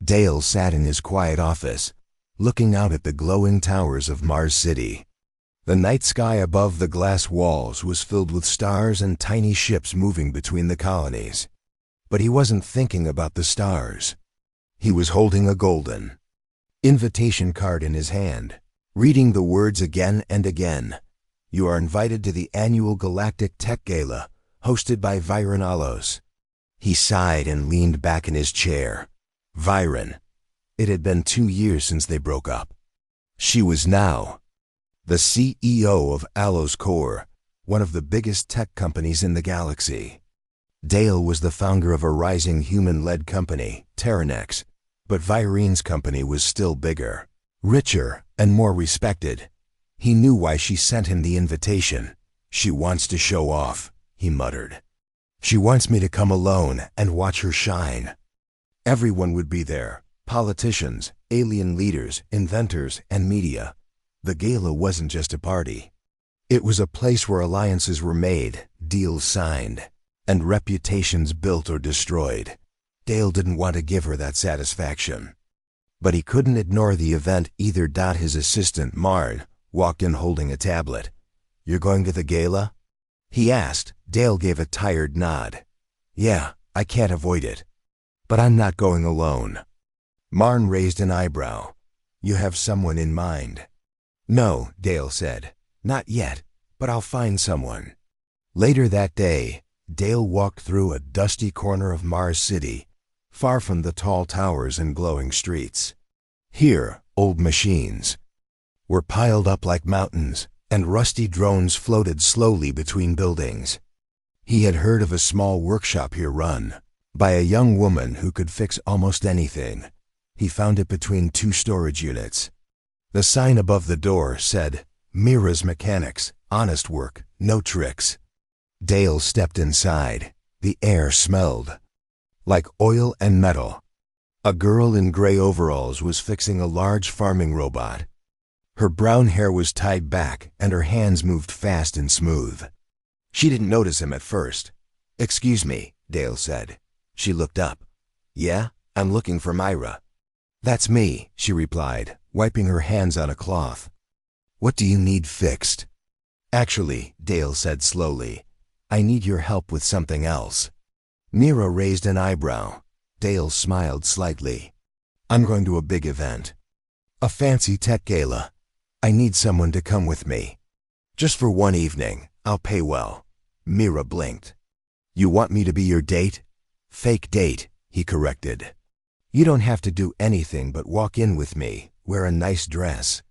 Dale sat in his quiet office, looking out at the glowing towers of Mars City. The night sky above the glass walls was filled with stars and tiny ships moving between the colonies. But he wasn't thinking about the stars. He was holding a golden invitation card in his hand, reading the words again and again. You are invited to the annual Galactic Tech Gala, hosted by Viron. He sighed and leaned back in his chair. Viron. It had been 2 years since they broke up. She was now the CEO of Allos Corp, one of the biggest tech companies in the galaxy. Dale was the founder of a rising human-led company, Terranex, but Viron's company was still bigger, richer, and more respected. He knew why she sent him the invitation. She wants to show off, he muttered. She wants me to come alone and watch her shine. Everyone would be there, politicians, alien leaders, inventors, and media. The gala wasn't just a party. It was a place where alliances were made, deals signed, and reputations built or destroyed. Dale didn't want to give her that satisfaction. But he couldn't ignore the event either. His assistant, Marn, walked in holding a tablet. You're going to the gala? He asked. Dale gave a tired nod. Yeah, I can't avoid it. But I'm not going alone. Marn raised an eyebrow. You have someone in mind? No, Dale said. Not yet, but I'll find someone. Later that day, Dale walked through a dusty corner of Mars City, far from the tall towers and glowing streets. Here, old machines were piled up like mountains, and rusty drones floated slowly between buildings. He had heard of a small workshop here run by a young woman who could fix almost anything. He found it between 2 storage units. The sign above the door said, Mira's Mechanics, honest work, no tricks. Dale stepped inside. The air smelled like oil and metal. A girl in gray overalls was fixing a large farming robot. Her brown hair was tied back and her hands moved fast and smooth. She didn't notice him at first. Excuse me, Dale said. She looked up. Yeah, I'm looking for Myra. That's me, she replied, wiping her hands on a cloth. What do you need fixed? Actually, Dale said slowly, I need your help with something else. Mira raised an eyebrow. Dale smiled slightly. I'm going to a big event. A fancy tech gala. I need someone to come with me. Just for one evening. I'll pay well. Mira blinked. You want me to be your date? Fake date, he corrected. You don't have to do anything but walk in with me, wear a nice dress.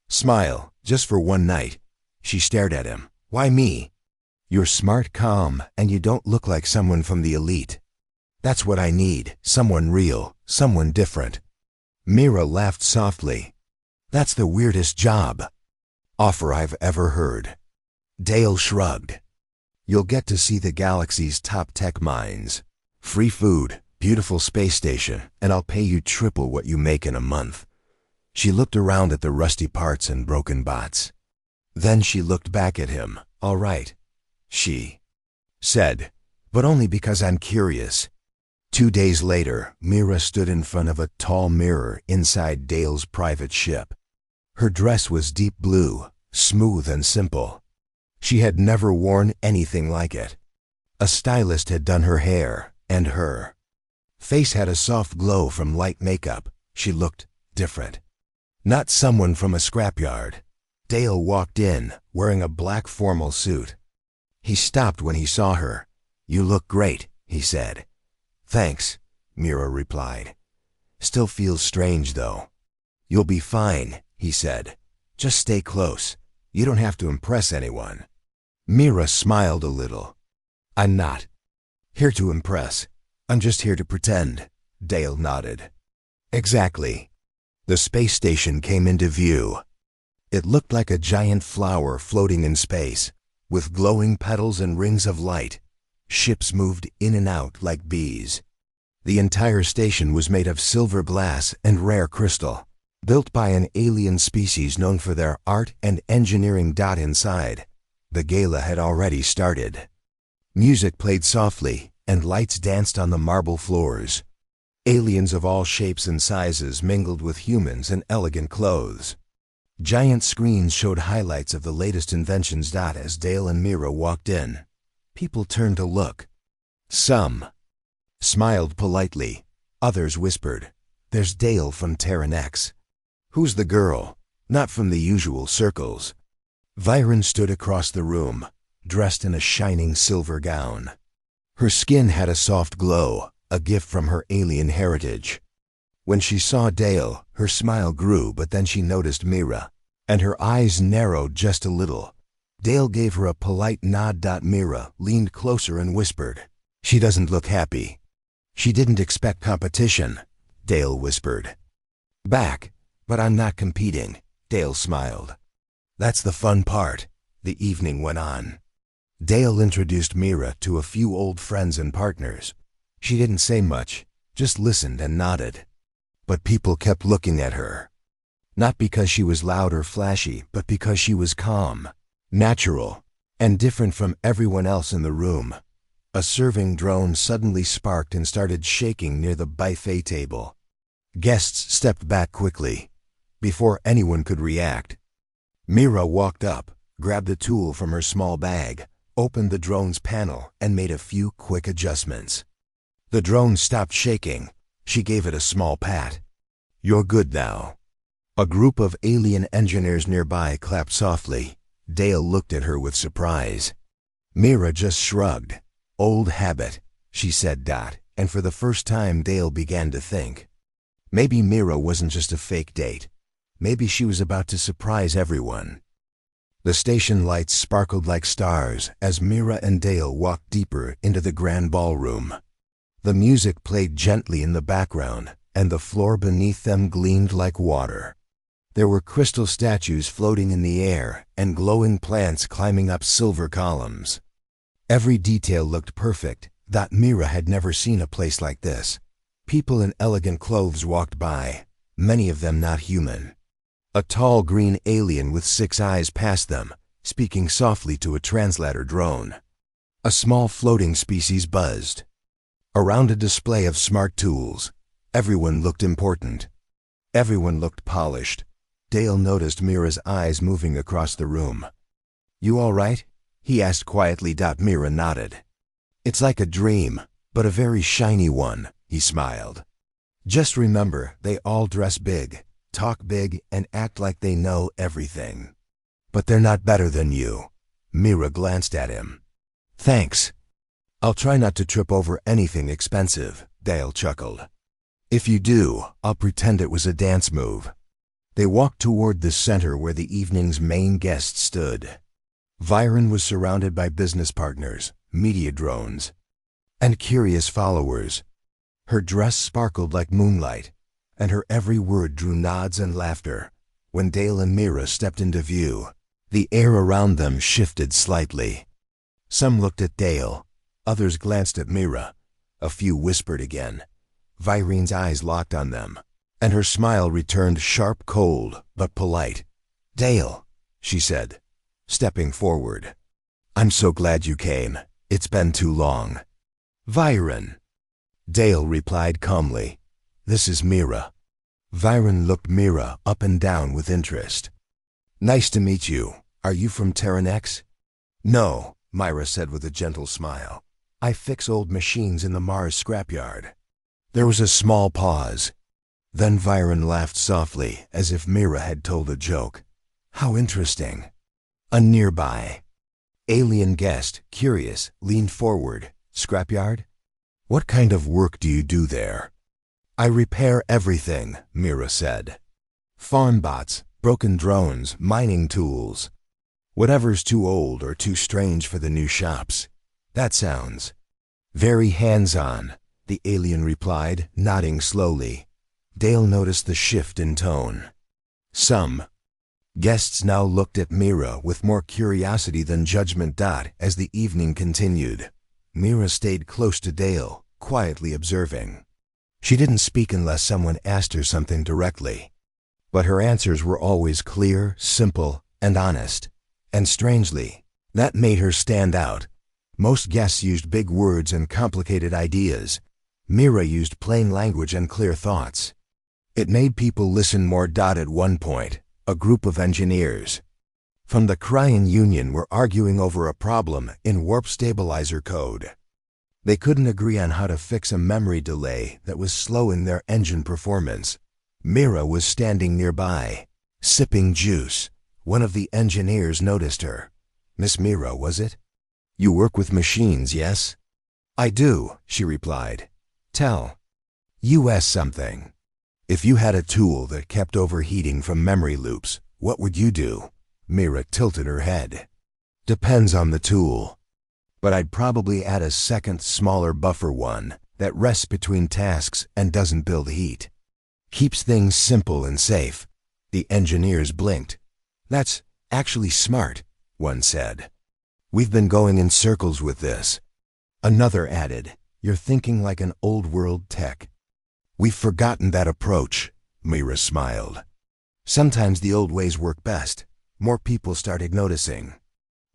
Smile, just for one night. She stared at him. Why me? You're smart, calm, and you don't look like someone from the elite. That's what I need, someone real, someone different. Mira laughed softly. That's the weirdest job offer I've ever heard. Dale shrugged. You'll get to see the galaxy's top tech minds. Free food, beautiful space station, and I'll pay you triple what you make in a month. She looked around at the rusty parts and broken bots. Then she looked back at him. All right, she said, but only because I'm curious. 2 days later, Mira stood in front of a tall mirror inside Dale's private ship. Her dress was deep blue, smooth and simple. She had never worn anything like it. A stylist had done her hair, and her face had a soft glow from light makeup. She looked different. Not someone from a scrapyard. Dale walked in, wearing a black formal suit. He stopped when he saw her. You look great, he said. Thanks, Mira replied. Still feels strange, though. You'll be fine, he said. Just stay close. You don't have to impress anyone. Mira smiled a little. I'm not here to impress. I'm just here to pretend. Dale nodded. Exactly. The space station came into view. It looked like a giant flower floating in space, with glowing petals and rings of light. Ships moved in and out like bees. The entire station was made of silver glass and rare crystal, built by an alien species known for their art and engineering. Inside, the gala had already started. Music played softly, and lights danced on the marble floors. Aliens of all shapes and sizes mingled with humans in elegant clothes. Giant screens showed highlights of the latest inventions. As Dale and Mira walked in, people turned to look. Some smiled politely. Others whispered, "There's Dale from Terran X." "Who's the girl?" "Not from the usual circles." Viren stood across the room, dressed in a shining silver gown. Her skin had a soft glow, a gift from her alien heritage. When she saw Dale, her smile grew, but then she noticed Mira, and her eyes narrowed just a little. Dale gave her a polite nod. Mira leaned closer and whispered, "She doesn't look happy." "She didn't expect competition," Dale whispered back. "But I'm not competing," Dale smiled. "That's the fun part," the evening went on. Dale introduced Mira to a few old friends and partners. She didn't say much, just listened and nodded. But people kept looking at her. Not because she was loud or flashy, but because she was calm, natural, and different from everyone else in the room. A serving drone suddenly sparked and started shaking near the buffet table. Guests stepped back quickly. Before anyone could react, Mira walked up, grabbed a tool from her small bag, opened the drone's panel, and made a few quick adjustments. The drone stopped shaking. She gave it a small pat. "You're good now." A group of alien engineers nearby clapped softly. Dale looked at her with surprise. Mira just shrugged. "Old habit," she said. And for the first time Dale began to think. Maybe Mira wasn't just a fake date. Maybe she was about to surprise everyone. The station lights sparkled like stars as Mira and Dale walked deeper into the grand ballroom. The music played gently in the background, and the floor beneath them gleamed like water. There were crystal statues floating in the air and glowing plants climbing up silver columns. Every detail looked perfect. Mira had never seen a place like this. People in elegant clothes walked by, many of them not human. A tall green alien with 6 eyes passed them, speaking softly to a translator drone. A small floating species buzzed. Around a display of smart tools, everyone looked important. Everyone looked polished. Dale noticed Mira's eyes moving across the room. "You all right?" he asked quietly. Mira nodded. "It's like a dream, but a very shiny one," he smiled. "Just remember, they all dress big, talk big, and act like they know everything. But they're not better than you." Mira glanced at him. "Thanks. I'll try not to trip over anything expensive," Dale chuckled. "If you do, I'll pretend it was a dance move." They walked toward the center where the evening's main guest stood. Viren was surrounded by business partners, media drones, and curious followers. Her dress sparkled like moonlight, and her every word drew nods and laughter. When Dale and Mira stepped into view, the air around them shifted slightly. Some looked at Dale, others glanced at Mira, a few whispered again. Viren's eyes locked on them, and her smile returned sharp, cold, but polite. "Dale," she said, stepping forward. "I'm so glad you came. It's been too long." "Viren," Dale replied calmly. "This is Mira." Viren looked Mira up and down with interest. "Nice to meet you. Are you from Terran X?" "No," Mira said with a gentle smile. "I fix old machines in the Mars scrapyard." There was a small pause. Then Viren laughed softly, as if Mira had told a joke. "How interesting." A nearby alien guest, curious, leaned forward. "Scrapyard? What kind of work do you do there?" "I repair everything," Mira said. "Farm bots, broken drones, mining tools. Whatever's too old or too strange for the new shops." "That sounds very hands-on," the alien replied, nodding slowly. Dale noticed the shift in tone. Some guests now looked at Mira with more curiosity than judgment. As the evening continued, Mira stayed close to Dale, quietly observing. She didn't speak unless someone asked her something directly. But her answers were always clear, simple, and honest. And strangely, that made her stand out. Most guests used big words and complicated ideas. Mira used plain language and clear thoughts. It made people listen more. At one point, a group of engineers from the Cryan Union were arguing over a problem in warp stabilizer code. They couldn't agree on how to fix a memory delay that was slowing their engine performance. Mira was standing nearby, sipping juice. One of the engineers noticed her. "Miss Mira, was it? You work with machines, yes?" "I do," she replied. "Tell us something. If you had a tool that kept overheating from memory loops, what would you do?" Mira tilted her head. "Depends on the tool. But I'd probably add a second, smaller buffer one that rests between tasks and doesn't build heat. Keeps things simple and safe." The engineers blinked. "That's actually smart," one said. "We've been going in circles with this." Another added, "You're thinking like an old-world tech." "We've forgotten that approach," Mira smiled. "Sometimes the old ways work best." More people started noticing.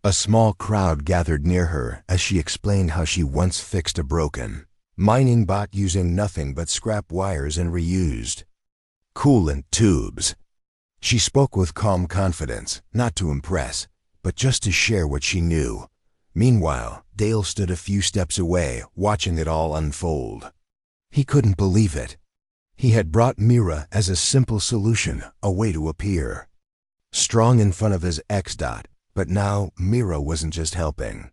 A small crowd gathered near her as she explained how she once fixed a broken mining bot using nothing but scrap wires and reused coolant tubes. She spoke with calm confidence, not to impress, but just to share what she knew. Meanwhile, Dale stood a few steps away, watching it all unfold. He couldn't believe it. He had brought Mira as a simple solution, a way to appear strong in front of his ex. But now Mira wasn't just helping.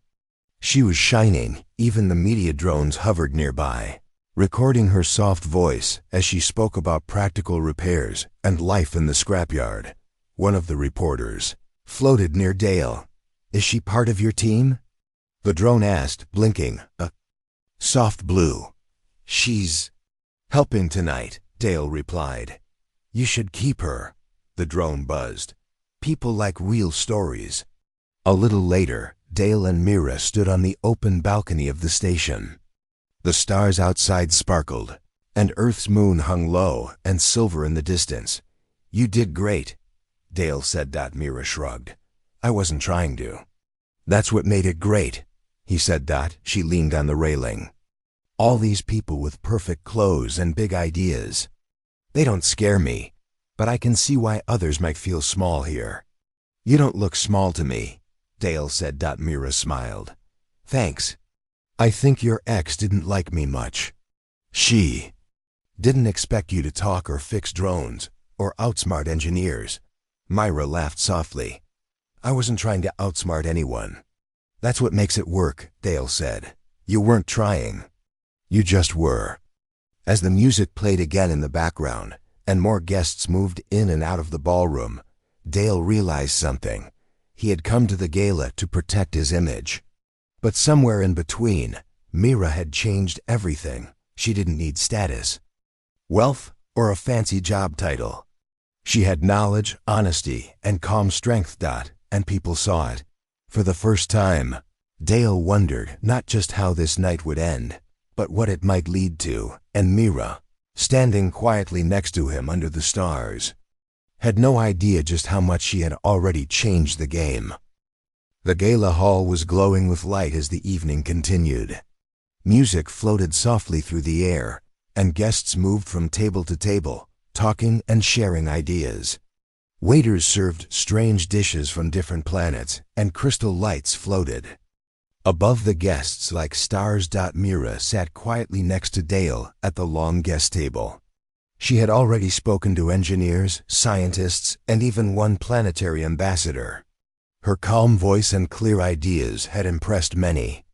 She was shining. Even the media drones hovered nearby, recording her soft voice as she spoke about practical repairs and life in the scrapyard. One of the reporters floated near Dale. "Is she part of your team?" The drone asked, blinking. "A soft blue. She's helping tonight," Dale replied. "You should keep her." The drone buzzed. "People like real stories." A little later, Dale and Mira stood on the open balcony of the station. The stars outside sparkled, and Earth's moon hung low and silver in the distance. "You did great," Dale said. Mira shrugged. "I wasn't trying to." "That's what made it great," he said. She leaned on the railing. "All these people with perfect clothes and big ideas. They don't scare me, but I can see why others might feel small here." "You don't look small to me," Dale said. Mira smiled. "Thanks. I think your ex didn't like me much. She didn't expect you to talk or fix drones or outsmart engineers." Mira laughed softly. "I wasn't trying to outsmart anyone. That's what makes it work," Dale said. "You weren't trying. You just were." As the music played again in the background and more guests moved in and out of the ballroom, Dale realized something. He had come to the gala to protect his image. But somewhere in between, Mira had changed everything. She didn't need status, wealth, or a fancy job title. She had knowledge, honesty, and calm strength. And people saw it. For the first time, Dale wondered not just how this night would end, but what it might lead to. And Mira, standing quietly next to him under the stars, had no idea just how much she had already changed the game. The gala hall was glowing with light as the evening continued. Music floated softly through the air, and guests moved from table to table, talking and sharing ideas. Waiters served strange dishes from different planets, and crystal lights floated above the guests like stars. Mira sat quietly next to Dale at the long guest table. She had already spoken to engineers, scientists, and even one planetary ambassador. Her calm voice and clear ideas had impressed many.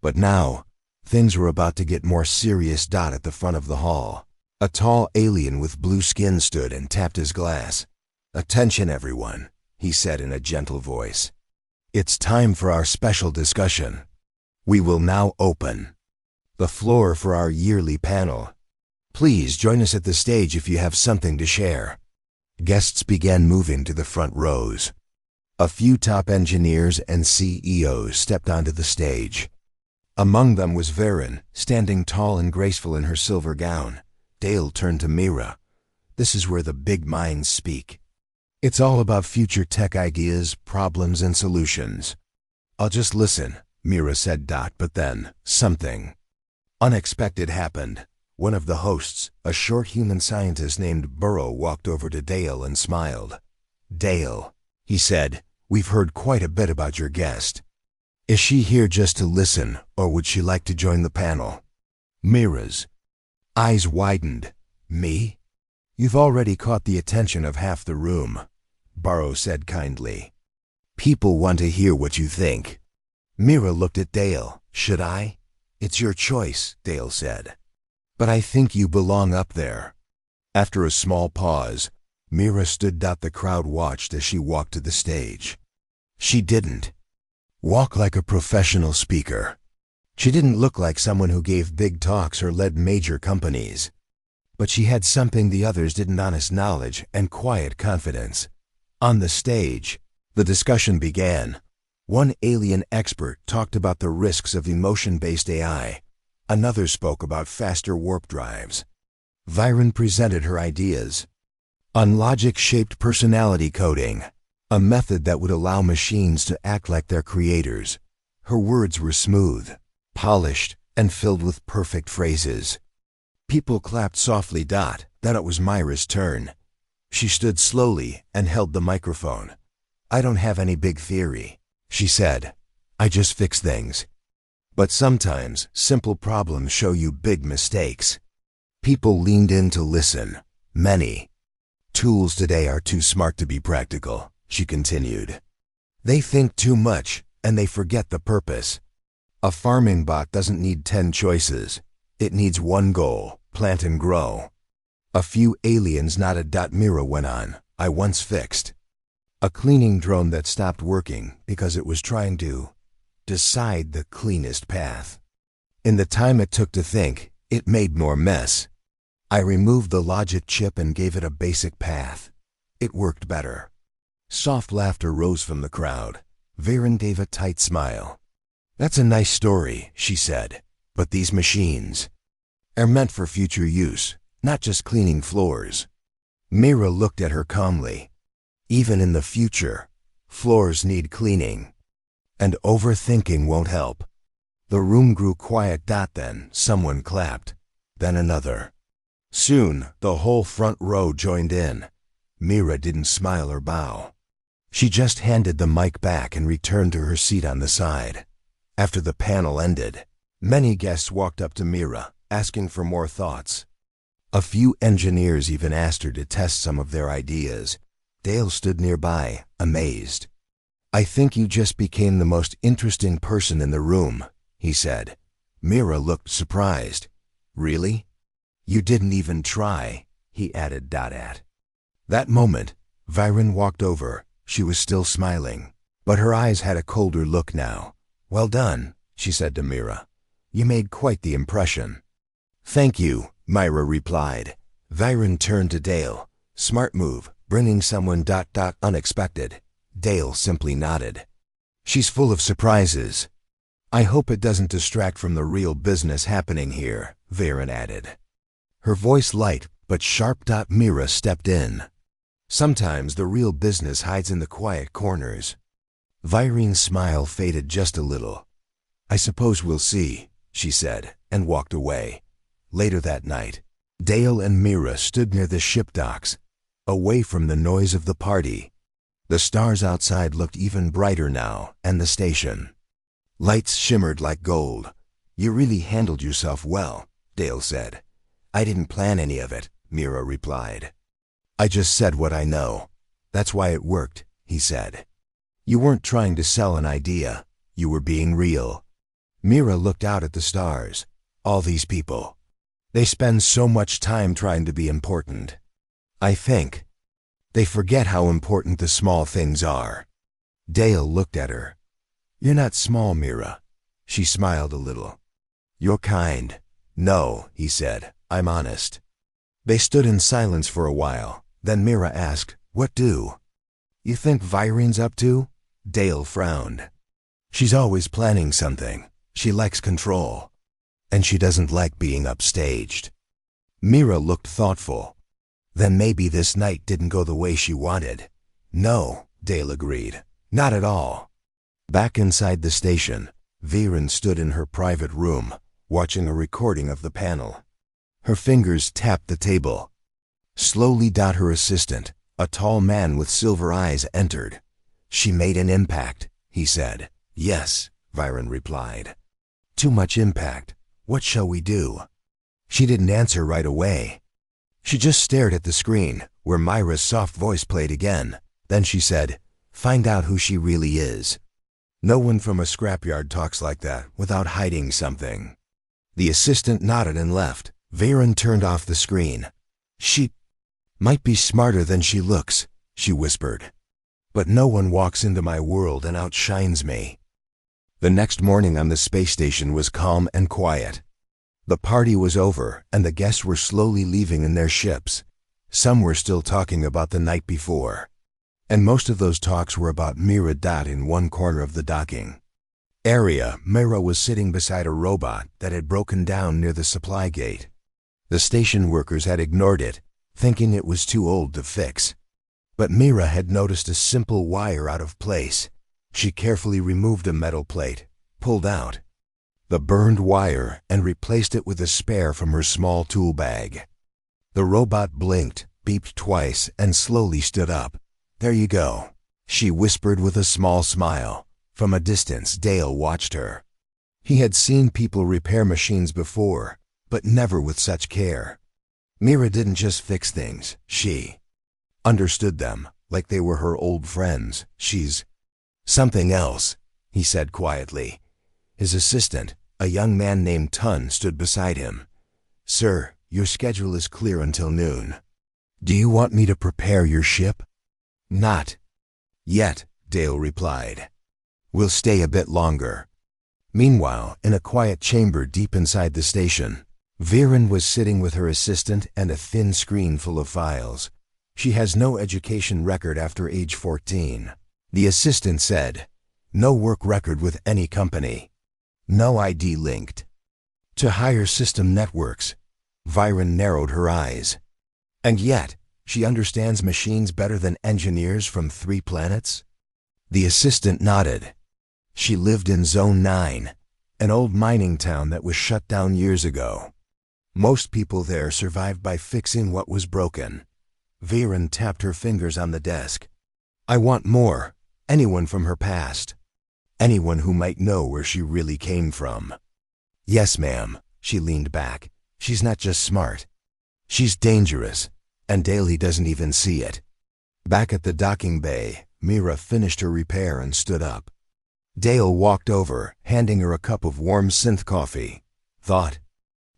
But now, things were about to get more serious. At the front of the hall, a tall alien with blue skin stood and tapped his glass. "Attention, everyone," he said in a gentle voice. "It's time for our special discussion. We will now open the floor for our yearly panel. Please join us at the stage if you have something to share." Guests began moving to the front rows. A few top engineers and CEOs stepped onto the stage. Among them was Varen, standing tall and graceful in her silver gown. Dale turned to Mira. "This is where the big minds speak. It's all about future tech ideas, problems, and solutions." "I'll just listen," Mira said. But then, something Unexpected happened. One of the hosts, a short human scientist named Burrow, walked over to Dale and smiled. "Dale," he said, "we've heard quite a bit about your guest. Is she here just to listen, or would she like to join the panel?" Mira's eyes widened. "Me? You've already caught the attention of half the room," Burrow said kindly. "People want to hear what you think." Mira looked at Dale. "Should I?" "It's your choice," Dale said. "But I think you belong up there." After a small pause, Mira stood. The crowd watched as she walked to the stage. She didn't walk like a professional speaker. She didn't look like someone who gave big talks or led major companies. But she had something the others didn't: honest knowledge and quiet confidence. On the stage, the discussion began. One alien expert talked about the risks of emotion-based AI. Another spoke about faster warp drives. Viren presented her ideas on logic-shaped personality coding, a method that would allow machines to act like their creators. Her words were smooth, polished, and filled with perfect phrases. People clapped softly. Then it was Myra's turn. She stood slowly and held the microphone. "I don't have any big theory," she said. "I just fix things. But sometimes simple problems show you big mistakes." People leaned in to listen. Many tools today are too smart to be practical, she continued. They think too much, and they forget the purpose. A farming bot doesn't need 10 choices. It needs one goal: plant and grow. A few aliens nodded. Mira went on. "I once fixed a cleaning drone that stopped working because it was trying to decide the cleanest path. In the time it took to think, it made more mess. I removed the logic chip and gave it a basic path. It worked better." Soft laughter rose from the crowd. Viren gave a tight smile. "That's a nice story," she said. "But these machines are meant for future use, not just cleaning floors." Mira looked at her calmly. "Even in the future, floors need cleaning. And overthinking won't help." The room grew quiet. Then someone clapped. Then another. Soon, the whole front row joined in. Mira didn't smile or bow. She just handed the mic back and returned to her seat on the side. After the panel ended, many guests walked up to Mira, asking for more thoughts. A few engineers even asked her to test some of their ideas. Dale stood nearby, amazed. "I think you just became the most interesting person in the room," he said. Mira looked surprised. "Really? You didn't even try," he added. At that moment, Viren walked over. She was still smiling, but her eyes had a colder look now. "Well done," she said to Mira. "You made quite the impression." "Thank you," Mira replied. Viren turned to Dale. "Smart move, bringing someone unexpected." Dale simply nodded. "She's full of surprises. I hope it doesn't distract from the real business happening here," Viren added. Her voice light but sharp. Mira stepped in. "Sometimes the real business hides in the quiet corners." Viren's smile faded just a little. "I suppose we'll see," she said, and walked away. Later that night, Dale and Mira stood near the ship docks, away from the noise of the party. The stars outside looked even brighter now, and the station lights shimmered like gold. "You really handled yourself well," Dale said. "I didn't plan any of it," Mira replied. "I just said what I know. That's why it worked," he said. "You weren't trying to sell an idea. You were being real." Mira looked out at the stars. All these people. They spend so much time trying to be important. I think they forget how important the small things are. Dale looked at her. "You're not small, Mira." She smiled a little. "You're kind." "No," he said. "I'm honest." They stood in silence for a while. Then Mira asked, "What do you think Viren's up to?" Dale frowned. "She's always planning something. She likes control. And she doesn't like being upstaged." Mira looked thoughtful. "Then maybe this night didn't go the way she wanted." "No," Dale agreed. "Not at all." Back inside the station, Viren stood in her private room, watching a recording of the panel. Her fingers tapped the table. Slowly, her assistant, a tall man with silver eyes, entered. "She made an impact," he said. "Yes," Viren replied. "Too much impact. What shall we do?" She didn't answer right away. She just stared at the screen, where Myra's soft voice played again. Then she said, "Find out who she really is." No one from a scrapyard talks like that without hiding something. The assistant nodded and left. Viren turned off the screen. "She might be smarter than she looks," she whispered. "But no one walks into my world and outshines me." The next morning on the space station was calm and quiet. The party was over, and the guests were slowly leaving in their ships. Some were still talking about the night before. And most of those talks were about Mira. In one corner of the docking area, Mira was sitting beside a robot that had broken down near the supply gate. The station workers had ignored it, thinking it was too old to fix. But Mira had noticed a simple wire out of place. She carefully removed a metal plate, pulled out the burned wire, and replaced it with a spare from her small tool bag. The robot blinked, beeped twice, and slowly stood up. "There you go," she whispered with a small smile. From a distance, Dale watched her. He had seen people repair machines before, but never with such care. Mira didn't just fix things, she understood them like they were her old friends. "She's something else," he said quietly. His assistant, a young man named Tun, stood beside him. "Sir, your schedule is clear until noon. Do you want me to prepare your ship?" "Not yet," Dale replied. "We'll stay a bit longer." Meanwhile, in a quiet chamber deep inside the station, Viren was sitting with her assistant and a thin screen full of files. She has no education record after age 14. The assistant said, "No work record with any company. No ID linked to higher system networks." Viren narrowed her eyes. "And yet, she understands machines better than engineers from 3 planets? The assistant nodded. "She lived in Zone 9, an old mining town that was shut down years ago. Most people there survived by fixing what was broken." Viren tapped her fingers on the desk. "I want more. Anyone from her past. Anyone who might know where she really came from." "Yes, ma'am." She leaned back. "She's not just smart. She's dangerous, and Daly doesn't even see it." Back at the docking bay, Mira finished her repair and stood up. Dale walked over, handing her a cup of warm synth coffee. "Thought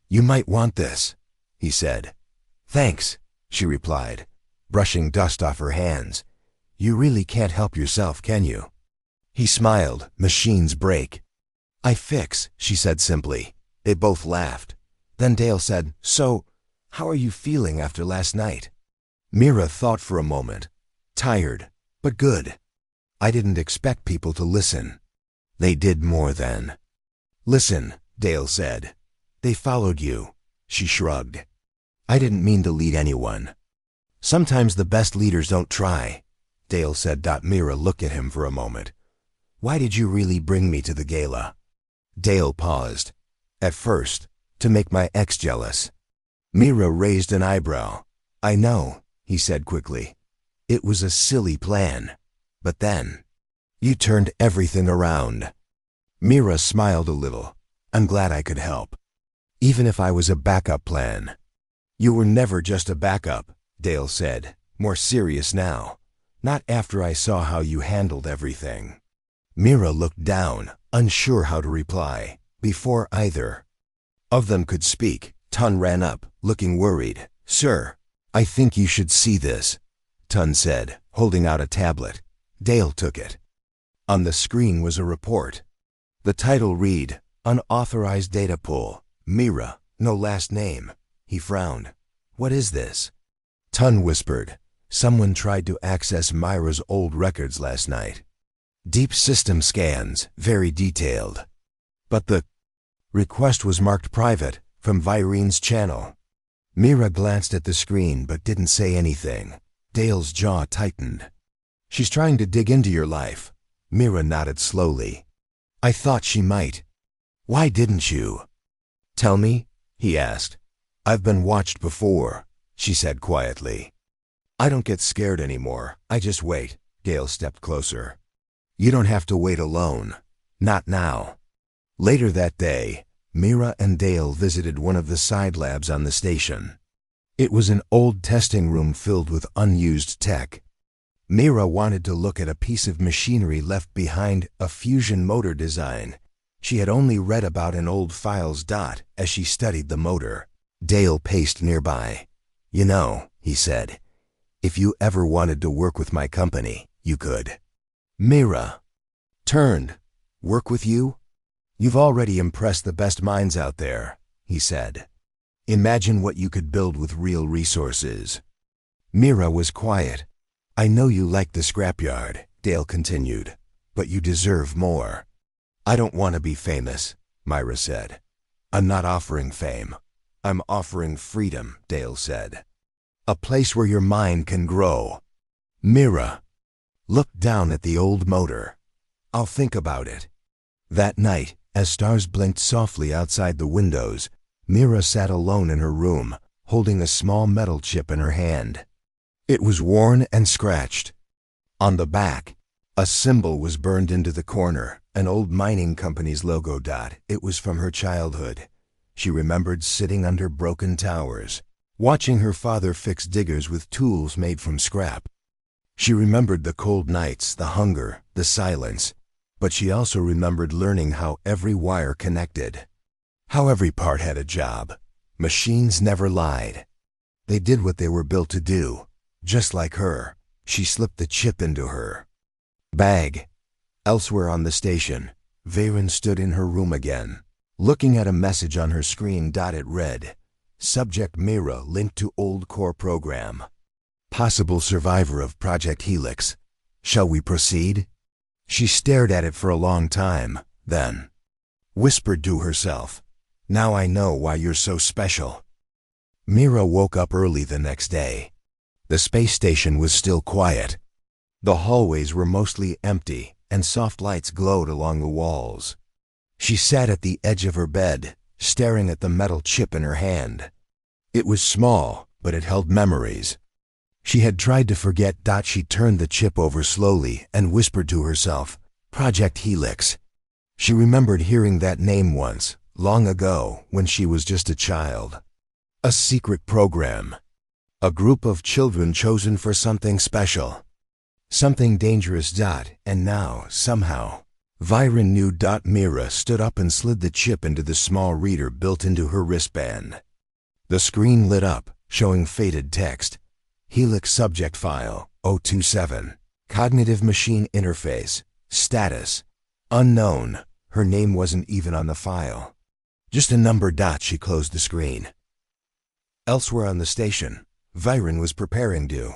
you might want this," he said. "Thanks," she replied, brushing dust off her hands. "You really can't help yourself, can you?" He smiled. "Machines break." "I fix," she said simply. They both laughed. Then Dale said, "So, how are you feeling after last night?" Mira thought for a moment. "Tired, but good. I didn't expect people to listen." "They did more than listen," Dale said. "They followed you." She shrugged. "I didn't mean to lead anyone. Sometimes the best leaders don't try," Dale said. Mira looked at him for a moment. "Why did you really bring me to the gala?" Dale paused. "At first, to make my ex jealous." Mira raised an eyebrow. "I know," he said quickly. "It was a silly plan. But then, you turned everything around." Mira smiled a little. "I'm glad I could help. Even if I was a backup plan." "You were never just a backup," Dale said, more serious now. "Not after I saw how you handled everything." Mira looked down, unsure how to reply. Before either of them could speak, Tun ran up, looking worried. "Sir, I think you should see this," Tun said, holding out a tablet. Dale took it. On the screen was a report. The title read, "Unauthorized Data Pull. Mira, no last name." He frowned. "What is this?" Tun whispered, "Someone tried to access Myra's old records last night. Deep system scans, very detailed. But the request was marked private, from Viren's channel." Mira glanced at the screen but didn't say anything. Dale's jaw tightened. "She's trying to dig into your life." Mira nodded slowly. "I thought she might. Why didn't you?" Tell me, he asked. I've been watched before, she said quietly. I don't get scared anymore, I just wait. Dale stepped closer. You don't have to wait alone. Not now. Later that day, Mira and Dale visited one of the side labs on the station. It was an old testing room filled with unused tech. Mira wanted to look at a piece of machinery left behind, a fusion motor design. She had only read about in old files. As she studied the motor, Dale paced nearby. You know, he said, if you ever wanted to work with my company, you could. Mira turned. Work with you? You've already impressed the best minds out there, he said. Imagine what you could build with real resources. Mira was quiet. I know you like the scrapyard, Dale continued, but you deserve more. I don't want to be famous, Mira said. I'm not offering fame. I'm offering freedom, Dale said. A place where your mind can grow. Mira looked down at the old motor. I'll think about it. That night, as stars blinked softly outside the windows, Mira sat alone in her room, holding a small metal chip in her hand. It was worn and scratched. On the back, a symbol was burned into the corner, an old mining company's logo. It was from her childhood. She remembered sitting under broken towers, watching her father fix diggers with tools made from scrap. She remembered the cold nights, the hunger, the silence, but she also remembered learning how every wire connected, how every part had a job. Machines never lied. They did what they were built to do. Just like her, she slipped the chip into her bag. Elsewhere on the station, Varen stood in her room again, looking at a message on her screen. It read, Subject Mira linked to old core program. Possible survivor of Project Helix. Shall we proceed? She stared at it for a long time, then whispered to herself, Now I know why you're so special. Mira woke up early the next day. The space station was still quiet. The hallways were mostly empty, and soft lights glowed along the walls. She sat at the edge of her bed, staring at the metal chip in her hand. It was small, but it held memories. She had tried to forget. She turned the chip over slowly and whispered to herself, Project Helix. She remembered hearing that name once, long ago, when she was just a child. A secret program. A group of children chosen for something special. Something dangerous. And now, somehow, Varen knew. Mira stood up and slid the chip into the small reader built into her wristband. The screen lit up, showing faded text. Helix subject file, 027. Cognitive machine interface. Status. Unknown. Her name wasn't even on the file. Just a number. She closed the screen. Elsewhere on the station, Varen was preparing to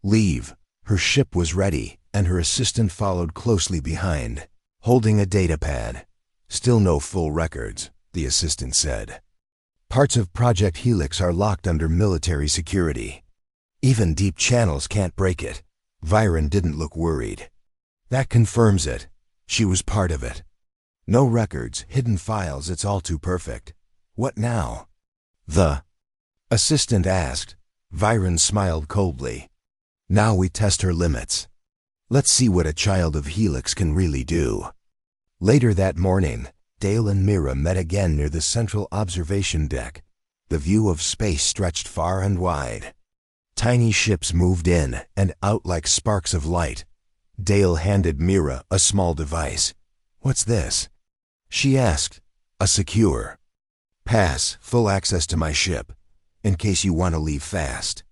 leave. Her ship was ready, and her assistant followed closely behind, holding a datapad. Still no full records, the assistant said. Parts of Project Helix are locked under military security. Even deep channels can't break it. Varen didn't look worried. That confirms it. She was part of it. No records, hidden files, it's all too perfect. What now? The assistant asked. Varen smiled coldly. Now we test her limits. Let's see what a child of Helix can really do. Later that morning, Dale and Mira met again near the central observation deck. The view of space stretched far and wide. Tiny ships moved in and out like sparks of light. Dale handed Mira a small device. What's this? She asked. A secure pass, full access to my ship, in case you want to leave fast.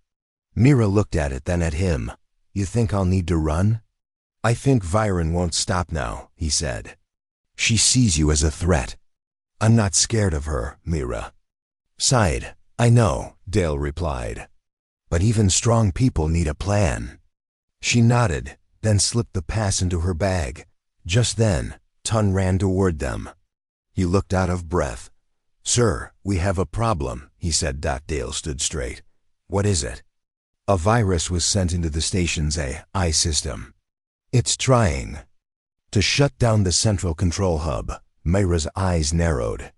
Mira looked at it, then at him. You think I'll need to run? I think Varen won't stop now, he said. She sees you as a threat. I'm not scared of her, Mira sighed. I know, Dale replied. But even strong people need a plan. She nodded, then slipped the pass into her bag. Just then, Tun ran toward them. He looked out of breath. Sir, we have a problem, he said. Dale stood straight. What is it? A virus was sent into the station's AI system. It's trying to shut down the central control hub. Mira's eyes narrowed.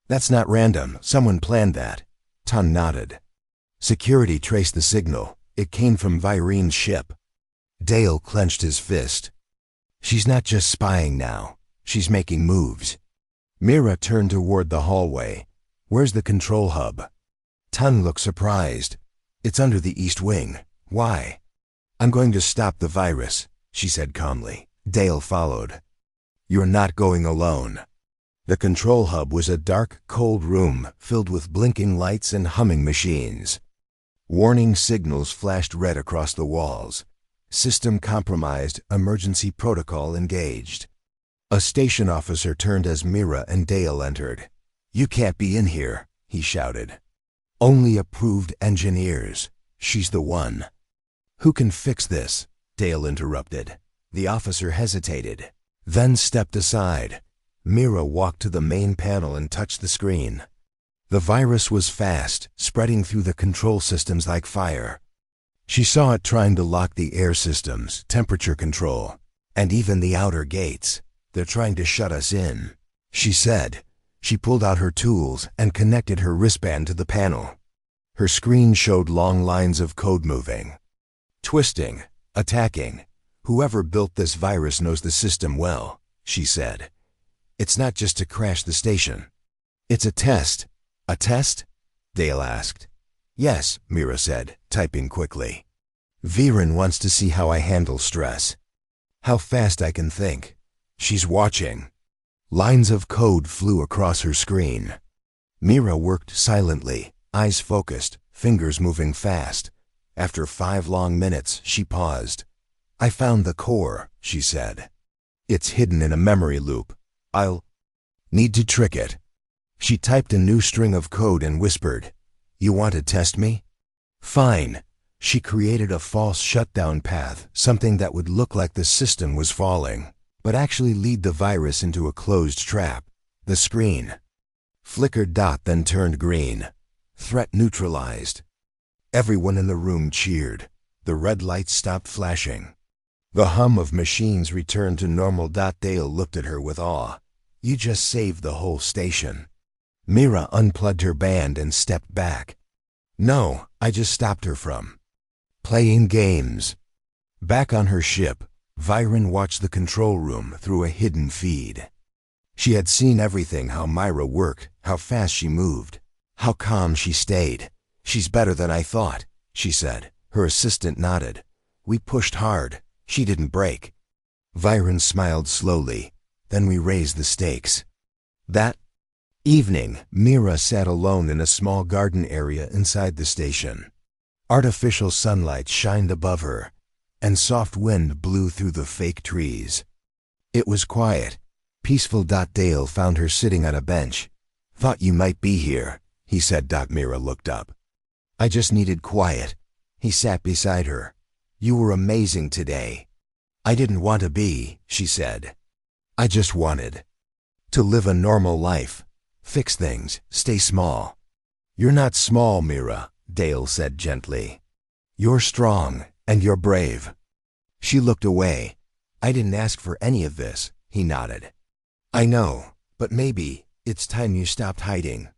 That's not random. Someone planned that. Tun nodded. Security traced the signal. It came from Virene's ship. Dale clenched his fist. She's not just spying now. She's making moves. Mira turned toward the hallway. Where's the control hub? Tun looked surprised. It's under the east wing. Why? I'm going to stop the virus, she said calmly. Dale followed. You're not going alone. The control hub was a dark, cold room filled with blinking lights and humming machines. Warning signals flashed red across the walls. System compromised, emergency protocol engaged. A station officer turned as Mira and Dale entered. You can't be in here, he shouted. Only approved engineers. She's the one. Who can fix this? Dale interrupted. The officer hesitated, then stepped aside. Mira walked to the main panel and touched the screen. The virus was fast, spreading through the control systems like fire. She saw it trying to lock the air systems, temperature control, and even the outer gates. They're trying to shut us in, she said. She pulled out her tools and connected her wristband to the panel. Her screen showed long lines of code moving. Twisting, attacking. Whoever built this virus knows the system well, she said. It's not just to crash the station. It's a test. A test? Dale asked. Yes, Mira said, typing quickly. Viren wants to see how I handle stress. How fast I can think. She's watching. Lines of code flew across her screen. Mira worked silently, eyes focused, fingers moving fast. After 5 long minutes, she paused. I found the core, she said. It's hidden in a memory loop. I'll need to trick it. She typed a new string of code and whispered, You want to test me? Fine. She created a false shutdown path, something that would look like the system was falling, but actually lead the virus into a closed trap. The screen flickered dot then turned green. Threat neutralized. Everyone in the room cheered. The red lights stopped flashing. The hum of machines returned to normal. Dale looked at her with awe. You just saved the whole station. Mira unplugged her band and stepped back. No, I just stopped her from playing games. Back on her ship, Viren watched the control room through a hidden feed. She had seen everything, how Myra worked, how fast she moved, how calm she stayed. She's better than I thought, she said. Her assistant nodded. We pushed hard. She didn't break. Viren smiled slowly. Then we raised the stakes. That evening, Mira sat alone in a small garden area inside the station. Artificial sunlight shined above her, and soft wind blew through the fake trees. It was quiet, peaceful. Dale found her sitting on a bench. Thought you might be here, he said. Mira looked up. I just needed quiet. He sat beside her. You were amazing today. I didn't want to be, she said. I just wanted to live a normal life, fix things, stay small. You're not small, Mira, Dale said gently. You're strong, and you're brave. She looked away. I didn't ask for any of this, he nodded. I know, but maybe it's time you stopped hiding.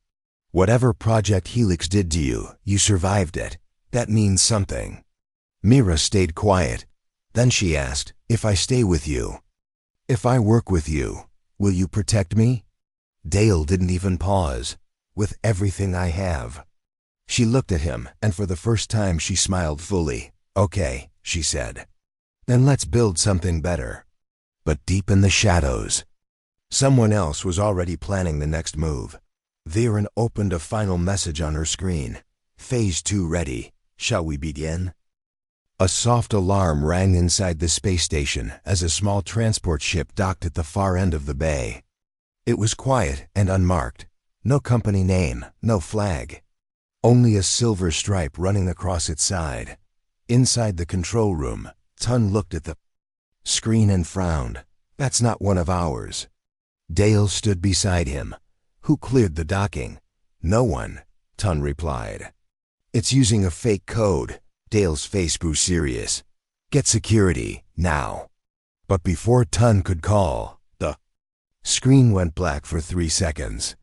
Whatever Project Helix did to you, you survived it. That means something. Mira stayed quiet. Then she asked, if I stay with you, if I work with you, will you protect me? Dale didn't even pause. With everything I have. She looked at him, and for the first time she smiled fully. Okay, she said. Then let's build something better. But deep in the shadows, someone else was already planning the next move. Viren opened a final message on her screen. Phase 2 ready. Shall we begin? A soft alarm rang inside the space station as a small transport ship docked at the far end of the bay. It was quiet and unmarked. No company name, no flag. Only a silver stripe running across its side. Inside the control room, Tun looked at the screen and frowned. That's not one of ours. Dale stood beside him. Who cleared the docking? No one, Tun replied. It's using a fake code. Dale's face grew serious. Get security, now. But before Tun could call, the screen went black for 3 seconds.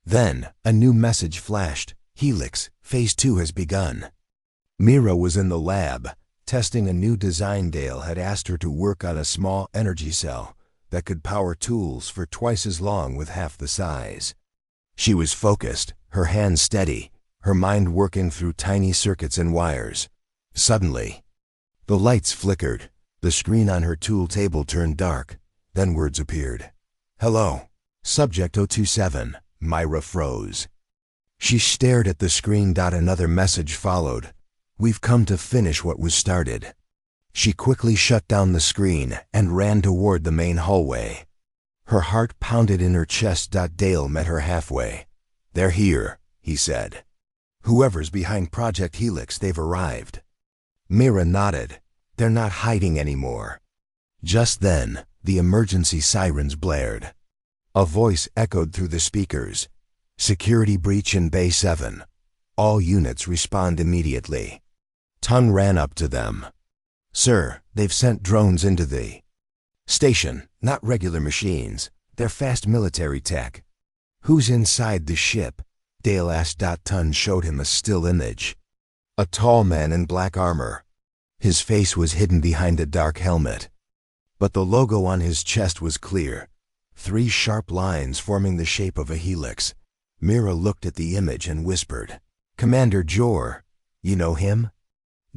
Then, a new message flashed. Helix, Phase 2 has begun. Mira was in the lab, testing a new design. Dale had asked her to work on a small energy cell that could power tools for twice as long with half the size. She was focused, her hands steady, her mind working through tiny circuits and wires. Suddenly, the lights flickered, the screen on her tool table turned dark, then words appeared. Hello. Subject 027. Myra froze. She stared at the screen. Another message followed. We've come to finish what was started. She quickly shut down the screen and ran toward the main hallway. Her heart pounded in her chest. Dale met her halfway. They're here, he said. Whoever's behind Project Helix, they've arrived. Mira nodded. They're not hiding anymore. Just then, the emergency sirens blared. A voice echoed through the speakers. Security breach in Bay 7. All units respond immediately. Tun ran up to them. Sir, they've sent drones into the station, not regular machines. They're fast military tech. Who's inside the ship? Dale asked. Tun showed him a still image. A tall man in black armor. His face was hidden behind a dark helmet. But the logo on his chest was clear. 3 sharp lines forming the shape of a helix. Mira looked at the image and whispered, Commander Jor, you know him?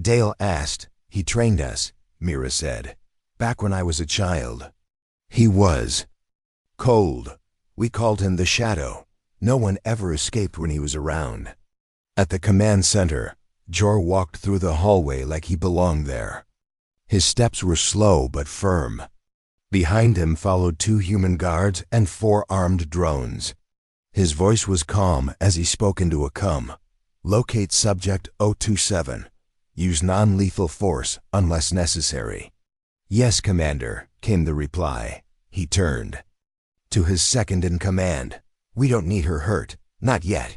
Dale asked. He trained us, Mira said, back when I was a child. He was cold. We called him the Shadow. No one ever escaped when he was around. At the command center, Jor walked through the hallway like he belonged there. His steps were slow but firm. Behind him followed 2 human guards and 4 armed drones. His voice was calm as he spoke into a CUM. Locate Subject 027. Use non-lethal force unless necessary. Yes, Commander, came the reply. He turned to his second in command. We don't need her hurt, not yet.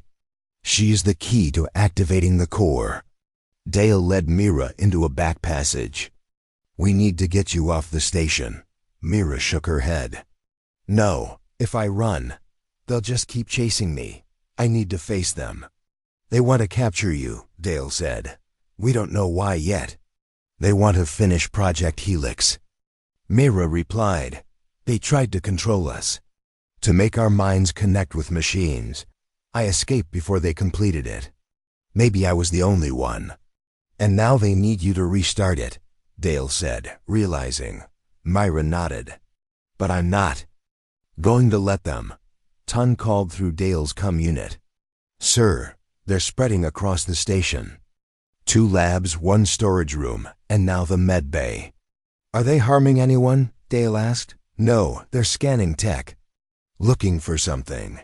She's the key to activating the core. Dale led Mira into a back passage. We need to get you off the station. Mira shook her head. No, if I run, they'll just keep chasing me. I need to face them. They want to capture you, Dale said. We don't know why yet. They want to finish Project Helix. Mira replied. They tried to control us, to make our minds connect with machines. I escaped before they completed it. Maybe I was the only one. And now they need you to restart it, Dale said, realizing. Myra nodded. But I'm not going to let them. Tun called through Dale's CUM unit. Sir, they're spreading across the station. 2 labs, 1 storage room, and now the med bay. Are they harming anyone? Dale asked. No, they're scanning tech. Looking for something.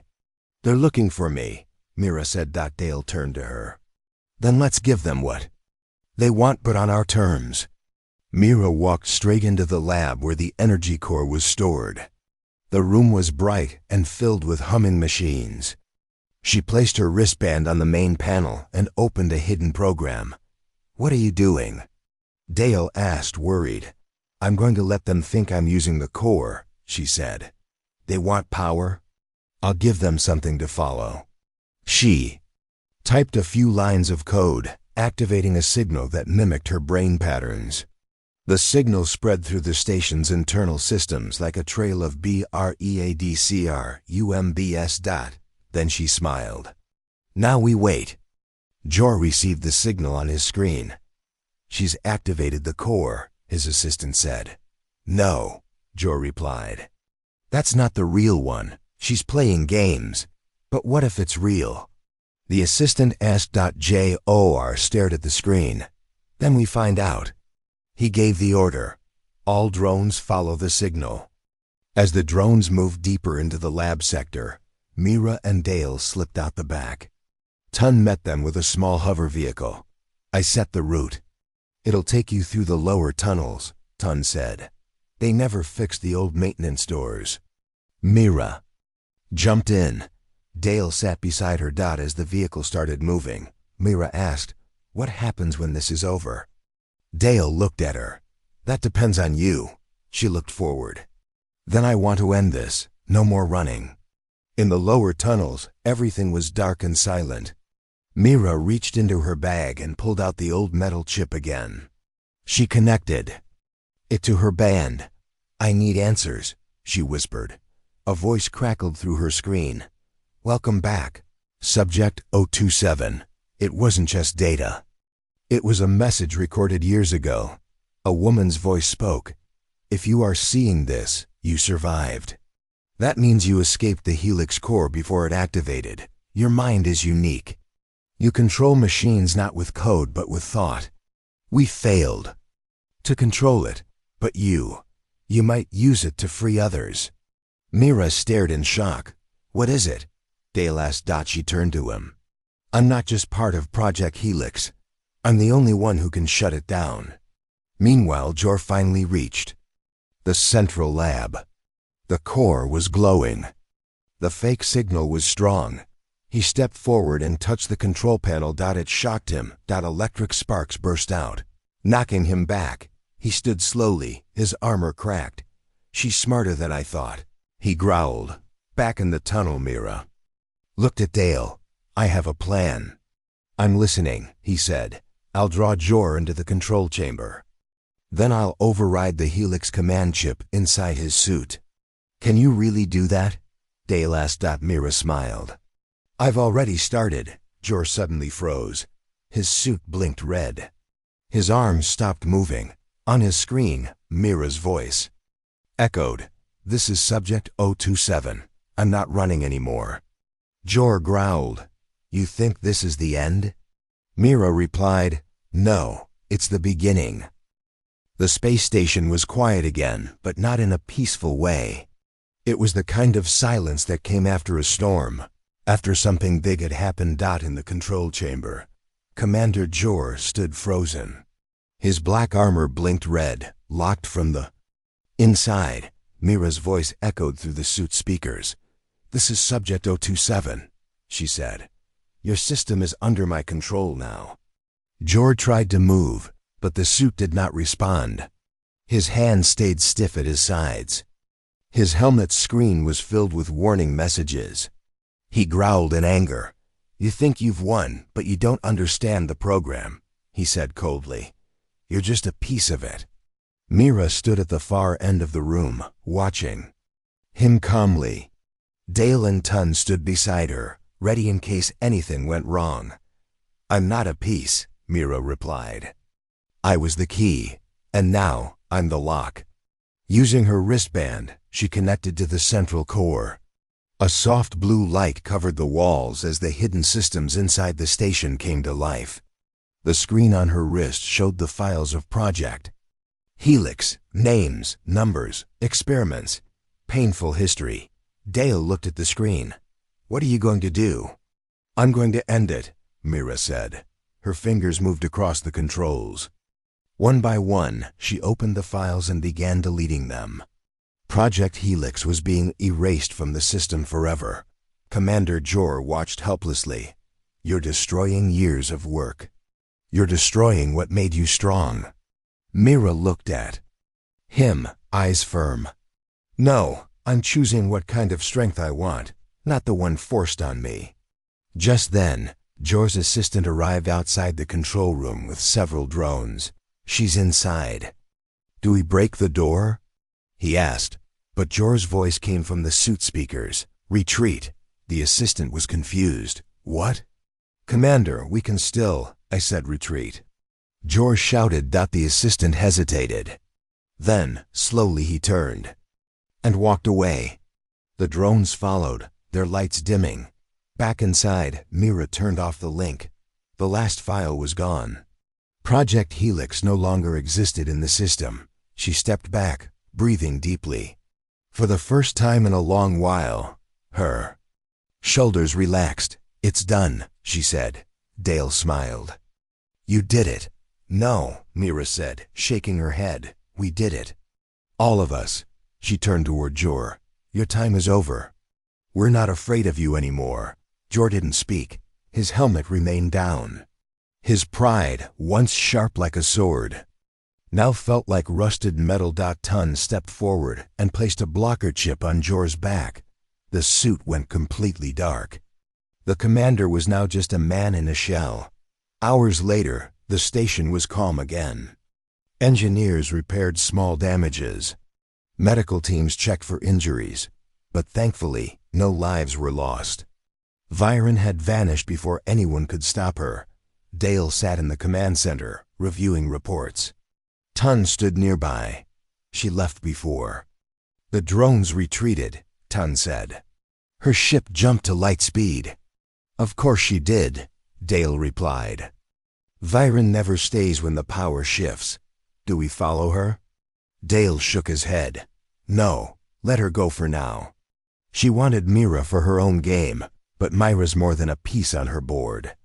They're looking for me, Mira said. Dale turned to her. Then let's give them what they want, but on our terms. Mira walked straight into the lab where the energy core was stored. The room was bright and filled with humming machines. She placed her wristband on the main panel and opened a hidden program. What are you doing? Dale asked, worried. I'm going to let them think I'm using the core, she said. They want power? I'll give them something to follow. She typed a few lines of code, activating a signal that mimicked her brain patterns. The signal spread through the station's internal systems like a trail of BREADCRUMBS. Then she smiled. Now we wait. Jor received the signal on his screen. She's activated the core, his assistant said. No, Jor replied. That's not the real one. She's playing games. But what if it's real? The assistant asked. Jor stared at the screen. Then we find out. He gave the order. All drones follow the signal. As the drones moved deeper into the lab sector, Mira and Dale slipped out the back. Tun met them with a small hover vehicle. I set the route. It'll take you through the lower tunnels, Tun said. They never fixed the old maintenance doors. Mira jumped in. Dale sat beside her. As the vehicle started moving, Mira asked, what happens when this is over? Dale looked at her. That depends on you. She looked forward. Then I want to end this. No more running. In the lower tunnels, everything was dark and silent. Mira reached into her bag and pulled out the old metal chip again. She connected it to her band. "I need answers," she whispered. A voice crackled through her screen. "Welcome back, Subject 027. It wasn't just data. It was a message recorded years ago. A woman's voice spoke. If you are seeing this, you survived. That means you escaped the Helix core before it activated. Your mind is unique. You control machines not with code but with thought. We failed to control it, but you might use it to free others." Mira stared in shock. "What is it?" Dale asked. She turned to him. "I'm not just part of Project Helix. I'm the only one who can shut it down." Meanwhile, Jor finally reached the central lab. The core was glowing. The fake signal was strong. He stepped forward and touched the control panel. It shocked him. Electric sparks burst out, knocking him back. He stood slowly, his armor cracked. "She's smarter than I thought," he growled. Back in the tunnel, Mira looked at Dale. "I have a plan." "I'm listening," he said. "I'll draw Jor into the control chamber. Then I'll override the Helix command chip inside his suit." "Can you really do that?" Dale asked. Mira smiled. "I've already started." Jor suddenly froze. His suit blinked red. His arms stopped moving. On his screen, Mira's voice echoed. "This is Subject 027. I'm not running anymore." Jor growled. "You think this is the end?" Mira replied, "No, it's the beginning." The space station was quiet again, but not in a peaceful way. It was the kind of silence that came after a storm, after something big had happened. In the control chamber, Commander Jor stood frozen. His black armor blinked red, locked from the inside. Mira's voice echoed through the suit speakers. "This is Subject 027, she said. "Your system is under my control now." Jor tried to move, but the suit did not respond. His hands stayed stiff at his sides. His helmet's screen was filled with warning messages. He growled in anger. "You think you've won, but you don't understand the program," he said coldly. "You're just a piece of it." Mira stood at the far end of the room, watching him calmly. Dale and Tun stood beside her, ready in case anything went wrong. "I'm not a piece," Mira replied. "I was the key, and now I'm the lock." Using her wristband, she connected to the central core. A soft blue light covered the walls as the hidden systems inside the station came to life. The screen on her wrist showed the files of Project Helix, names, numbers, experiments, painful history. Dale looked at the screen. "What are you going to do?" "I'm going to end it," Mira said. Her fingers moved across the controls. One by one, she opened the files and began deleting them. Project Helix was being erased from the system forever. Commander Jor watched helplessly. "You're destroying years of work. You're destroying what made you strong." Mira looked at him, eyes firm. "No, I'm choosing what kind of strength I want, not the one forced on me." Just then, Jor's assistant arrived outside the control room with several drones. "She's inside." "Do we break the door?" he asked, but Jor's voice came from the suit speakers. "Retreat." The assistant was confused. "What?" "Commander, we can still," I said. "Retreat." Jor shouted. The assistant hesitated. Then, slowly he turned and walked away. The drones followed, their lights dimming. Back inside, Mira turned off the link. The last file was gone. Project Helix no longer existed in the system. She stepped back, breathing deeply. For the first time in a long while, her shoulders relaxed. "It's done," she said. Dale smiled. "You did it." "No," Mira said, shaking her head. "We did it. All of us." She turned toward Jor. "Your time is over. We're not afraid of you anymore." Jor didn't speak. His helmet remained down. His pride, once sharp like a sword, now felt like rusted metal. Tun stepped forward and placed a blocker chip on Jor's back. The suit went completely dark. The commander was now just a man in a shell. Hours later, the station was calm again. Engineers repaired small damages. Medical teams checked for injuries, but thankfully, no lives were lost. Viren had vanished before anyone could stop her. Dale sat in the command center, reviewing reports. Tun stood nearby. She left before. The drones retreated, Tun said. Her ship jumped to light speed. Of course she did, Dale replied. Viren never stays when the power shifts. Do we follow her? Dale shook his head. No, let her go for now. She wanted Mira for her own game, but Myra's more than a piece on her board.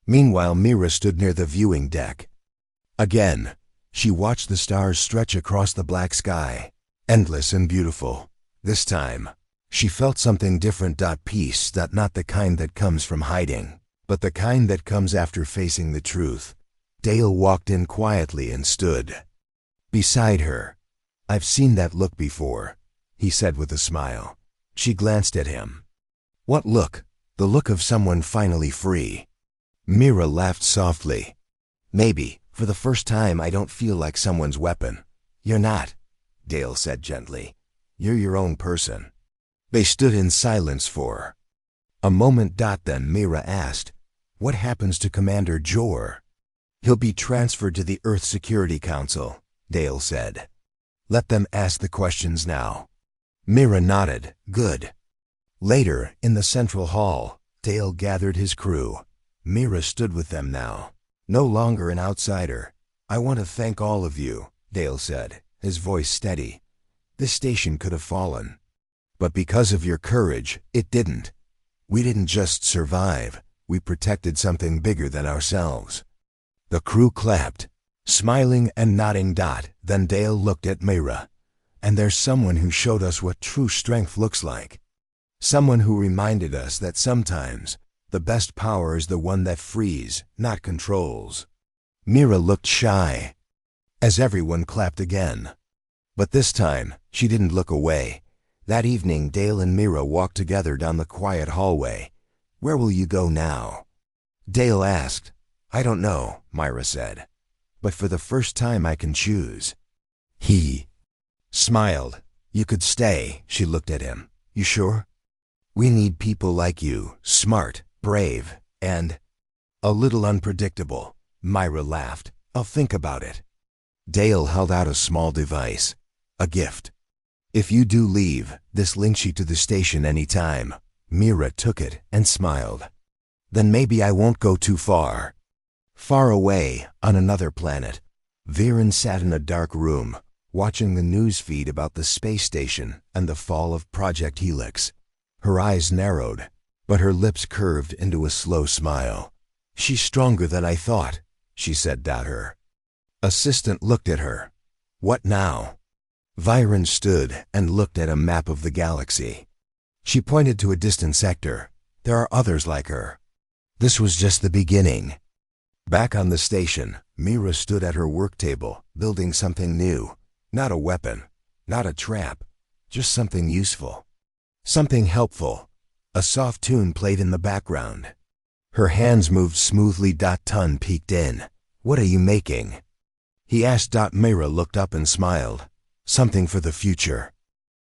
Meanwhile, Mira stood near the viewing deck. Again, she watched the stars stretch across the black sky, endless and beautiful. This time, she felt something different. Peace, not the kind that comes from hiding, but the kind that comes after facing the truth. Dale walked in quietly and stood beside her. I've seen that look before, he said with a smile. She glanced at him. What look? The look of someone finally free. Mira laughed softly. Maybe, for the first time, I don't feel like someone's weapon. You're not, Dale said gently. You're your own person. They stood in silence for a moment. Then Mira asked, what happens to Commander Jor? He'll be transferred to the Earth Security Council, Dale said. Let them ask the questions now. Mira nodded. Good. Later, in the central hall, Dale gathered his crew. Mira stood with them now, no longer an outsider. I want to thank all of you, Dale said, his voice steady. This station could have fallen. But because of your courage, it didn't. We didn't just survive, we protected something bigger than ourselves. The crew clapped, smiling and nodding. Then Dale looked at Mira. And there's someone who showed us what true strength looks like. Someone who reminded us that sometimes the best power is the one that frees, not controls. Mira looked shy, as everyone clapped again. But this time, she didn't look away. That evening, Dale and Mira walked together down the quiet hallway. Where will you go now? Dale asked. I don't know, Mira said. But for the first time I can choose. He smiled. You could stay, she looked at him. You sure? We need people like you, smart, brave, and a little unpredictable. Mira laughed. I'll think about it. Dale held out a small device. A gift. If you do leave, this links you to the station anytime. Mira took it and smiled. Then maybe I won't go too far. Far away, on another planet, Viren sat in a dark room, watching the news feed about the space station and the fall of Project Helix. Her eyes narrowed, but her lips curved into a slow smile. She's stronger than I thought, she said. Her assistant looked at her. What now? Viren stood and looked at a map of the galaxy. She pointed to a distant sector. There are others like her. This was just the beginning. Back on the station, Mira stood at her work table, building something new. Not a weapon, not a trap, just something useful. Something helpful. A soft tune played in the background. Her hands moved smoothly. Tun peeked in. What are you making? He asked. Mira looked up and smiled. Something for the future.